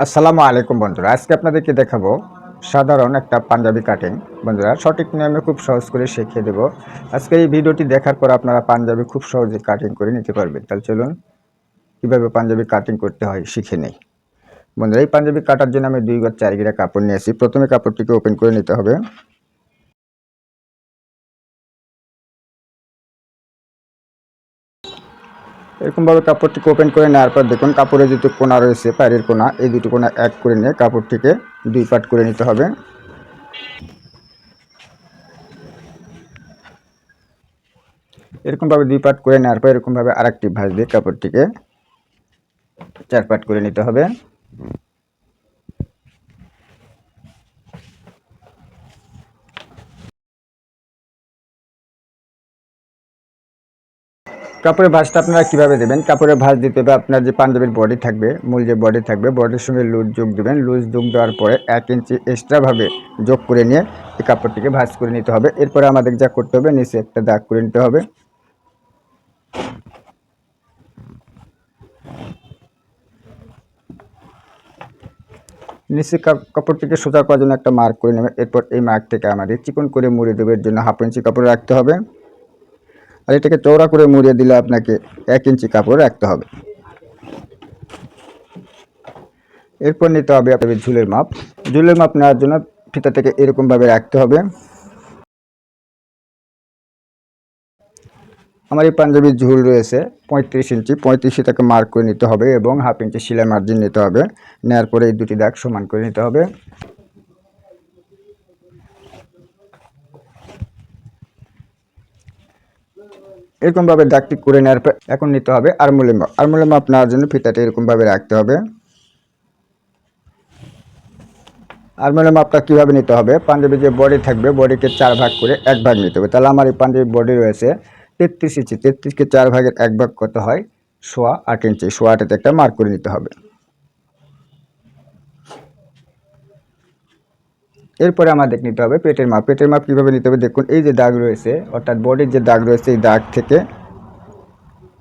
আসসালামু আলাইকুম বন্ধুরা, আজকে আপনাদেরকে দেখাবো সাধারণ একটা পাঞ্জাবি কাটিং। বন্ধুরা, সঠিক নিয়মে খুব সহজ করে শিখিয়ে দেব। আজকে এই ভিডিওটি দেখার পর আপনারা পাঞ্জাবি খুব সহজে কাটিং করে নিতে পারবেন। তাহলে চলুন কীভাবে পাঞ্জাবি কাটিং করতে হয় শিখে নেই। বন্ধুরা, এই পাঞ্জাবি কাটার জন্য আমি 2 গজ 4 গিরা কাপড় নিয়েছি। প্রথমে কাপড়টিকে ওপেন করে নিতে হবে। এরকমভাবে কাপড়টিকে ওপেন করে নেওয়ার পর দেখুন কাপড়ের দুটো কোনা রয়েছে, পায়ের কোনা, এই দুটো কোনা এক করে নিয়ে কাপড়টিকে 2 পার্ট করে নিতে হবে। এরকমভাবে 2 পার্ট করে নেওয়ার পর এরকমভাবে আরেকটি ভাঁজ দিয়ে কাপড়টিকে 4 পার্ট করে নিতে হবে। কাপড়ের ভাঁজটা আপনারা কীভাবে দেবেন? কাপড়ের ভাঁজ দিতে হবে আপনার যে পাঞ্জাবির বডি থাকবে, মূল যে বডি থাকবে, বডির সঙ্গে লুজ যোগ দেবেন। লুজ যোগ দেওয়ার পরে 1 ইঞ্চি এক্সট্রাভাবে যোগ করে নিয়ে এই কাপড়টিকে ভাঁজ করে নিতে হবে। এরপরে আমাদের যা করতে হবে, নিচে একটা দাগ করে নিতে হবে। নিচে কাপড়টিকে সোজা করার জন্য একটা মার্ক করে নেবে। এরপর এই মার্ক থেকে আমাদের চিকন করে মুড়ে দেওয়ার জন্য 1/2 ইঞ্চি কাপড় রাখতে হবে। আর এটাকে চওড়া করে মুড়িয়ে দিলে আপনাকে 1 ইঞ্চি কাপড় রাখতে হবে। এরপর নিতে হবে আপনাদের ঝুলের মাপ। ঝুলের মাপ নেওয়ার জন্য ফিতা থেকে এরকমভাবে রাখতে হবে। আমার এই পাঞ্জাবির ঝুল রয়েছে 35 ইঞ্চি। 35 তাকে মার্ক করে নিতে হবে এবং 1/2 ইঞ্চি সেলাই মার্জিন নিতে হবে। নেওয়ার পরে এই দুটি দাগ সমান করে নিতে হবে। এরকমভাবে দাগটি করে নেওয়ার পর এখন নিতে হবে আর্মহোলের মাপ। আর্মহোলের মাপ নেওয়ার জন্য ফিতাটা এরকমভাবে রাখতে হবে। আর্মহোলের মাপটা কীভাবে নিতে হবে? পাঞ্জাবির যে বডি থাকবে, বডিকে 4 ভাগ করে 1 ভাগ নিতে হবে। তাহলে আমার এই পাঞ্জাবির বডি রয়েছে 33 ইঞ্চি। 33কে 4 ভাগের 1 ভাগ কত হয়? 8.25 ইঞ্চি। 8.25 একটা মার্ক করে নিতে হবে। এরপরে আমাদের নিতে হবে পেটের মাপ। পেটের মাপ কীভাবে নিতে হবে? দেখুন, এই যে দাগ রয়েছে, অর্থাৎ বডির যে দাগ রয়েছে, এই দাগ থেকে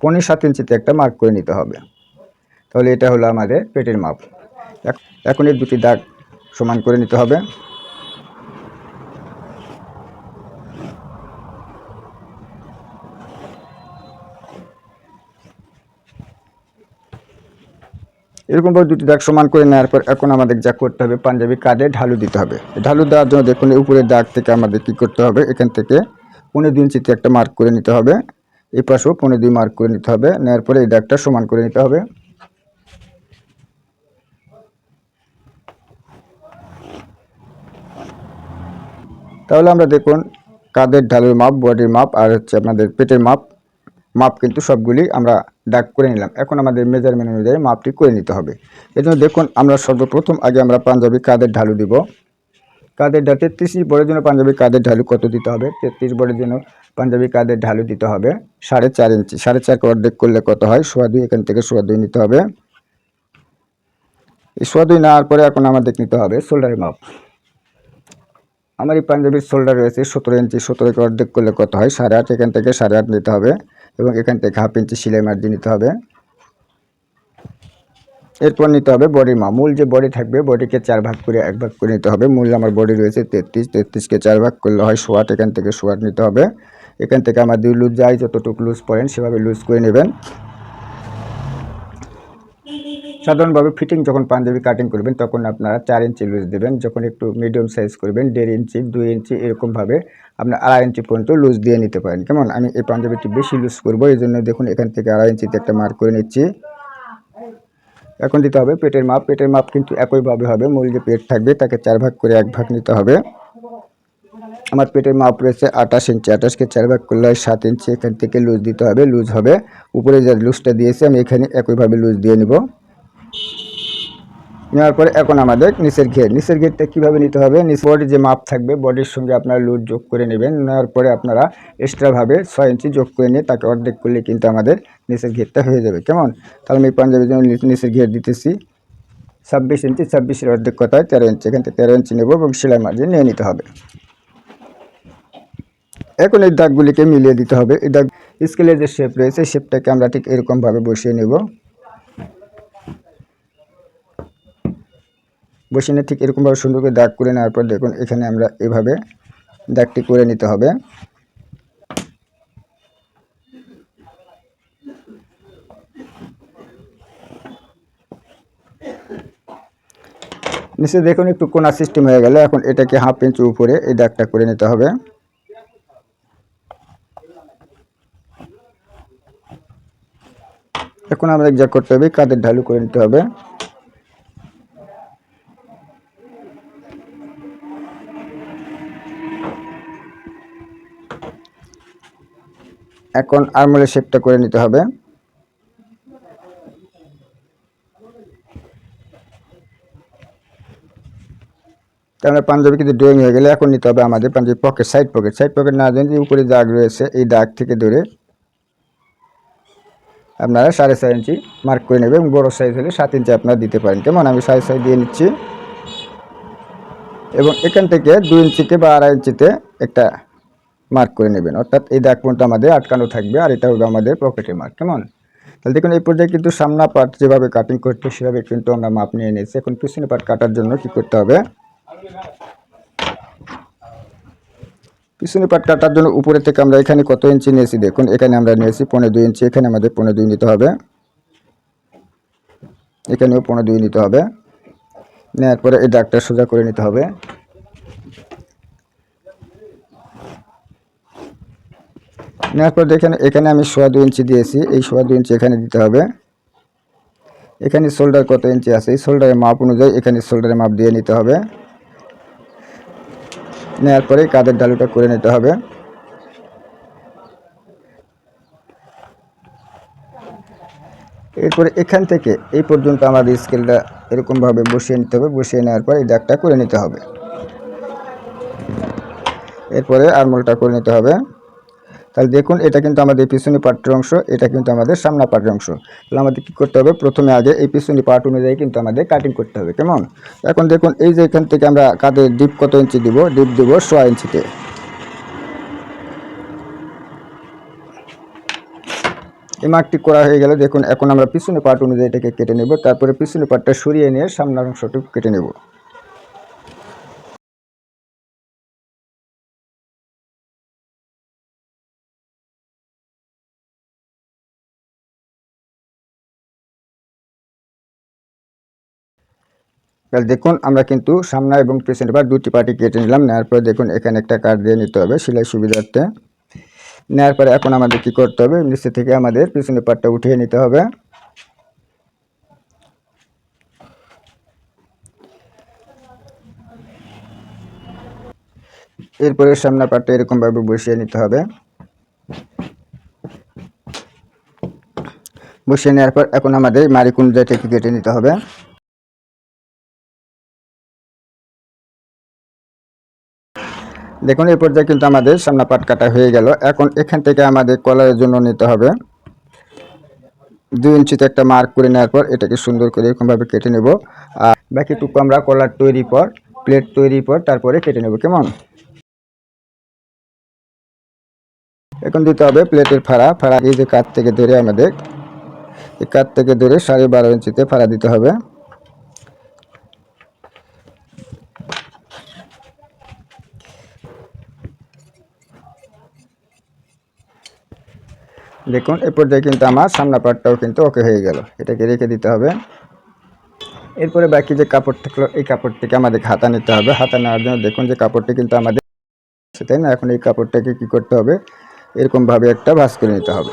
7.25 ইঞ্চিতে একটা মার্ক করে নিতে হবে। তাহলে এটা হলো আমাদের পেটের মাপ। এখন এই দুটি দাগ সমান করে নিতে হবে। এরকমভাবে দুটি দাগ সমান করে নেওয়ার পর এখন আমাদের যা করতে হবে, পাঞ্জাবি কাঁধে ঢালু দিতে হবে। ঢালু দেওয়ার জন্য দেখুন উপরের দাগ থেকে আমাদের কী করতে হবে, এখান থেকে 2.25 ইঞ্চিতে একটা মার্ক করে নিতে হবে। এই পাশেও 2.25 মার্ক করে নিতে হবে। নেওয়ার পরে এই দাগটা সমান করে নিতে হবে। তাহলে আমরা দেখুন কাঁধের ঢালুর মাপ, বডির মাপ আর হচ্ছে আপনাদের পেটের মাপ কিন্তু সবগুলি আমরা দাগ করে নিলাম। এখন আমাদের মেজারমেন্ট অনুযায়ী মাপটি করে নিতে হবে। এজন্য দেখুন আমরা সর্বপ্রথম আগে আমরা পাঞ্জাবি কাঁধের ঢালু দিব। কাঁধের ঢাল 33 বডির জন্য পাঞ্জাবি কাঁধের ঢালু কত দিতে হবে? 33 বডির জন্য পাঞ্জাবি কাঁধের ঢালু দিতে হবে 4.5 ইঞ্চি। 4.5কে অর্ধেক করলে কত হয়? 2.25। এখান থেকে 2.25 নিতে হবে। এই 2.25 নেওয়ার পরে এখন আমাদের নিতে হবে শোল্ডারের মাপ। আমার এই পাঞ্জাবির শোল্ডার রয়েছে 17 ইঞ্চি। 17কে অর্ধেক করলে কত হয়? 8.5। এখান থেকে 8.5 নিতে হবে এবং এখান থেকে 1/2 ইঞ্চি সেলাই মার্জিন নিতে হবে। এরপর নিতে হবে বডির মাপ। মূল যে বডি থাকবে, বডিকে 4 ভাগ করে 1 ভাগ করে নিতে হবে। মূল আমার বডি রয়েছে 33। 33কে 4 ভাগ করলে হয় 8.25। এখান থেকে 8.25 নিতে হবে। এখান থেকে আমাদের লুজ যায়, যতটুকু লুজ পড়েন সেভাবে লুজ করে নেবেন। সাধারণভাবে ফিটিং যখন পাঞ্জাবি কাটিং করবেন তখন আপনারা 4 ইঞ্চি লুজ দেবেন। যখন একটু মিডিয়াম সাইজ করবেন 1.5 ইঞ্চি, 2 ইঞ্চি এরকমভাবে আপনার 2.5 ইঞ্চি পর্যন্ত লুজ দিয়ে নিতে পারেন। কেমন? আমি এই পাঞ্জাবিটি বেশি লুজ করবো, এই জন্য দেখুন এখান থেকে 2.5 ইঞ্চিতে একটা মার্ক করে নিচ্ছি। এখন দিতে হবে পেটের মাপ। পেটের মাপ কিন্তু একইভাবে হবে। মূল যে পেট থাকবে তাকে 4 ভাগ করে 1 ভাগ নিতে হবে। আমার পেটের মাপ রয়েছে 28 ইঞ্চি। 28কে 4 ভাগ করলে হয় 7 ইঞ্চি। এখান থেকে লুজ দিতে হবে। লুজ হবে উপরে যে লুজটা দিয়েছি আমি এখানে একইভাবে লুজ দিয়ে নিব। নেওয়ার পরে এখন আমাদের নিচের ঘেরটা কীভাবে নিতে হবে? নিচের বডির যে মাপ থাকবে, বডির সঙ্গে আপনারা লুজ যোগ করে নেবেন। নেওয়ার পরে আপনারা এক্সট্রাভাবে 6 ইঞ্চি যোগ করে নিয়ে তাকে অর্ধেক করলে কিন্তু আমাদের নিচের ঘেরটা হয়ে যাবে। কেমন? তাহলে আমি পাঞ্জাবির জন্য নিচের ঘের দিতেছি 26 ইঞ্চি। 26-এর অর্ধেক কত হয়? 13 ইঞ্চি। এখান থেকে 13 ইঞ্চি নেব এবং সেলাই মার্জিন নিয়ে নিতে হবে। এখন এই দাগগুলিকে মিলিয়ে দিতে হবে। এই দাগ স্কেলের যে শেপ রয়েছে, শেপটাকে আমরা ঠিক এরকমভাবে বসিয়ে নেব। বসিয়ে নিয়ে ঠিক এরকমভাবে সুন্দর করে দাগ করে নেওয়ার পর দেখুন এখানে আমরা এভাবে দাগটি করে নিতে হবে। নিচে দেখুন একটু কোনা সিস্টেম হয়ে গেল। এখন এটাকে 1/2 ইঞ্চি উপরে এই দাগটা করে নিতে হবে। এখন আমরা যা করতে হবে কাঁধের ঢালু করে নিতে হবে। এখন আর্মহোলের শেপটা করে নিতে হবে। তাহলে পাঞ্জাবি কিন্তু ড্রয়িং হয়ে গেলে এখন নিতে হবে আমাদের পাঞ্জাবি পকেট, সাইড পকেট না জানি উপরে দাগ রয়েছে এই দাগ থেকে ধরে আপনারা 4.5 ইঞ্চি মার্ক করে নেবেন। বড় সাইজ হলে 7 ইঞ্চি আপনারা দিতে পারেন। কেমন, আমি 4.5 দিয়ে নিচ্ছি এবং এখান থেকে 2 ইঞ্চিতে বা 2.5 ইঞ্চিতে একটা মার্ক করে নেবেন, অর্থাৎ এই দাগ পর্যন্ত আমাদের আটকানো থাকবে আর এটা হবে আমাদের পকেটের মার্ক। কেমন, তাহলে দেখুন এই পর্যায়ে কিন্তু সামনা পার্ট যেভাবে কাটিং করতে সেভাবে কিন্তু আমরা মাপ নিয়ে নিয়েছি। এখন পিছনে পার্ট কাটার জন্য কি করতে হবে, পিছনে পার্ট কাটার জন্য উপরে থেকে আমরা এখানে কত ইঞ্চি নিয়েছি দেখুন, এখানে আমরা নিয়েছি 2.5 ইঞ্চি। এখানে আমাদের 2.5 নিতে হবে, এখানেও 2.5 নিতে হবে। নেওয়ার পরে এই দাগটা সোজা করে নিতে হবে। নেওয়ার পর দেখেন এখানে আমি 2.5 ইঞ্চি দিয়েছি, এই 2.5 ইঞ্চি এখানে দিতে হবে। এখানে শোল্ডার কত ইঞ্চি আছে, এই শোল্ডারের মাপ অনুযায়ী এখানে শোল্ডারের মাপ দিয়ে নিতে হবে। নেওয়ার পরে কাঁধের ঢালুটা করে নিতে হবে। এরপরে এখান থেকে এই পর্যন্ত আমাদের স্কেলটা এরকমভাবে বসিয়ে নিতে হবে। বসিয়ে নেওয়ার পর এই দাগটা করে নিতে হবে। এরপরে আর্মহোলটা করে নিতে হবে। তাহলে দেখুন এটা কিন্তু আমাদের পিছনে পার্টের অংশ, এটা কিন্তু আমাদের সামনা পার্টের অংশ। তাহলে আমাদের কী করতে হবে, প্রথমে আগে এই পিছনে পার্ট অনুযায়ী কিন্তু আমাদের কাটিং করতে হবে। কেমন, এখন দেখুন এই যে এখান থেকে আমরা কাঁধের ডিপ কত ইঞ্চি দিব, ডিপ দিব 1.5 ইঞ্চিতে। এই মার্কটি করা হয়ে গেল। দেখুন এখন আমরা পিছনে পার্ট অনুযায়ী এটাকে কেটে নেব। তারপরে পিছনে পার্টটা সরিয়ে নিয়ে সামনের অংশটুকু কেটে নেব। তাহলে দেখুন আমরা কিন্তু সামনে এবং পিছনে পার্ট দুটি পার্টি কেটে নিলাম। নেওয়ার পরে দেখুন এখানে একটা কাট দিয়ে নিতে হবে সেলাই সুবিধার্থে। নেওয়ার পরে এখন আমাদের কি করতে হবে, নিচে থেকে আমাদের পিছনে পার্টটা উঠিয়ে নিতে হবে। এরপরে সামনের পার্টটা এরকমভাবে বসিয়ে নিতে হবে। বসিয়ে নেওয়ার পর এখন আমাদের মারি কুঞ্জাটাকে কেটে নিতে হবে। দেখুন এই পর্যায়ে কিন্তু আমাদের সামনা পাট কাটা হয়ে গেল। এখন এখান থেকে আমাদের কলারের জন্য নিতে হবে 2 ইঞ্চিতে একটা মার্ক করে নেওয়ার পর এটাকে সুন্দর করে এরকমভাবে কেটে নেব। আর বাকিটুকু আমরা কলার তৈরি পর, প্লেট তৈরি পর তারপরে কেটে নেব। কেমন, এখন দিতে হবে প্লেটের ফাড়া। এই যে কাঠ থেকে ধরে আমাদের এই কাঠ থেকে ধরে 12.5 ইঞ্চিতে ফাড়া দিতে হবে। দেখুন এই পর্যায়ে কিন্তু আমার সামনা পাটটাও কিন্তু ওকে হয়ে গেল, এটাকে রেখে দিতে হবে। এরপরে বাকি যে কাপড় থাকলো এই কাপড় থেকে আমাদের হাতা নিতে হবে। হাতা নেওয়ার জন্য দেখুন যে কাপড়টি কিন্তু আমাদের, তাই না, এখন এই কাপড়টাকে কি করতে হবে, এরকমভাবে একটা ভাঁজ করে নিতে হবে।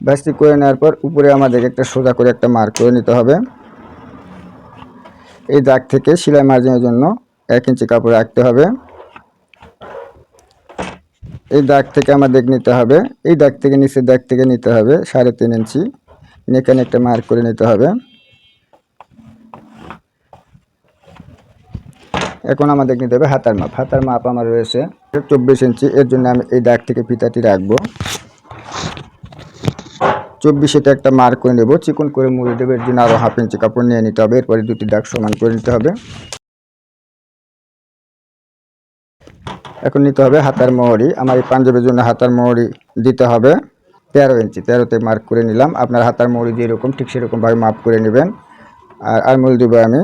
ভাঁজটি করে নেওয়ার পর উপরে আমাদের একটা সোজা করে একটা মার্ক করে নিতে হবে। এই দাগ থেকে সেলাই মার্জিনের জন্য 1 ইঞ্চি কাপড় রাখতে হবে। এই দাগ থেকে আমাদের নিতে হবে, এই দাগ থেকে নিচের দাগ থেকে নিতে হবে 3.5 ইঞ্চি। এখানে একটা মার্ক করে নিতে হবে। এখন আমাদের নিতে হবে হাতার মাপ। হাতার মাপ আমার রয়েছে 24 ইঞ্চি। এর জন্য আমি এই দাগ থেকে ফিতাটি রাখবো 24, একটা মার্ক করে নেব, চিকন করে মুড়ে দেবো। এর জন্য আরও 1/2 ইঞ্চি কাপড় নিয়ে নিতে হবে। এরপরে দুটি দাগ সমান করে নিতে হবে। এখন নিতে হবে হাতার মোহরি। আমার এই পাঞ্জাবির জন্য হাতার মোহরি দিতে হবে 13 ইঞ্চি, 13তে মার্ক করে নিলাম। আপনার হাতার মৌরি যেরকম ঠিক সেরকমভাবে মাপ করে নেবেন। আর আরমোল দেবো আমি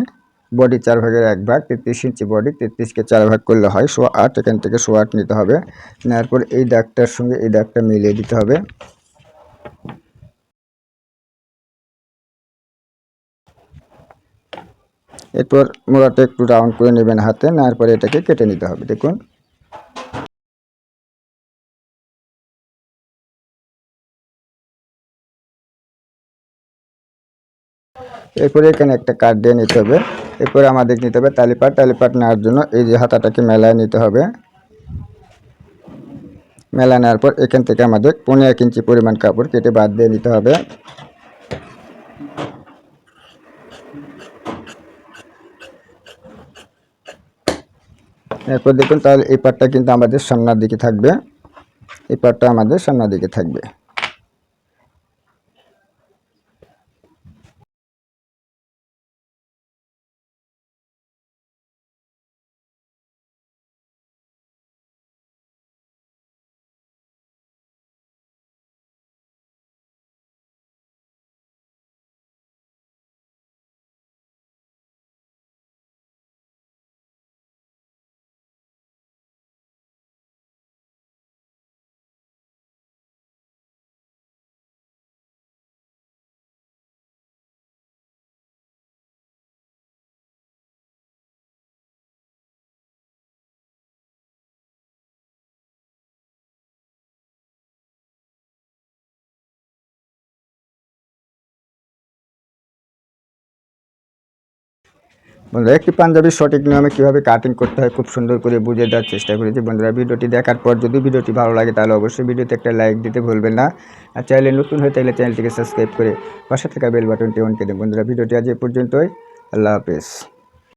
বডি 4/1 ভাগ, 33 ইঞ্চি বডি, 33কে 4 ভাগ করলে হয় 8.5, এখান থেকে 8.5 নিতে হবে। নেওয়ার পর এই দাগটার সঙ্গে এই দাগটা মিলিয়ে দিতে হবে। এরপর মোড়াটা একটু রাউন্ড করে নেবেন হাতে, নেওয়ার পরে এটাকে কেটে নিতে হবে। দেখুন এরপরে এখানে একটা কাট দিয়ে নিতে হবে। এরপরে আমাদের নিতে হবে তালিপাট। তালিপাট নেওয়ার জন্য এই যে হাতাটাকে মেলায় নিতে হবে। মেলা নেওয়ার পর এখান থেকে আমাদের 15 ইঞ্চি পরিমাণ কাপড় কেটে বাদ দিয়ে নিতে হবে। এরপর দেখুন তাহলে এই পাটটা কিন্তু আমাদের সামনের দিকে থাকবে, এই পাটটা আমাদের সামনের দিকে থাকবে। বন্ধুরা একটি পাঞ্জাবির সঠিক নিয়মে কীভাবে কাটিং করতে হয় খুব সুন্দর করে বুঝে দেওয়ার চেষ্টা করেছি। বন্ধুরা ভিডিওটি দেখার পর যদি ভিডিওটি ভালো লাগে তাহলে অবশ্যই ভিডিওতে একটা লাইক দিতে ভুলবেন না। আর চ্যানেলে নতুন হয়ে থাকলে চ্যানেলটিকে সাবস্ক্রাইব করে পাশে থাকা বেল বাটনটি অন করে দেন। বন্ধুরা ভিডিওটি আজ এ পর্যন্তই। আল্লাহ হাফেজ।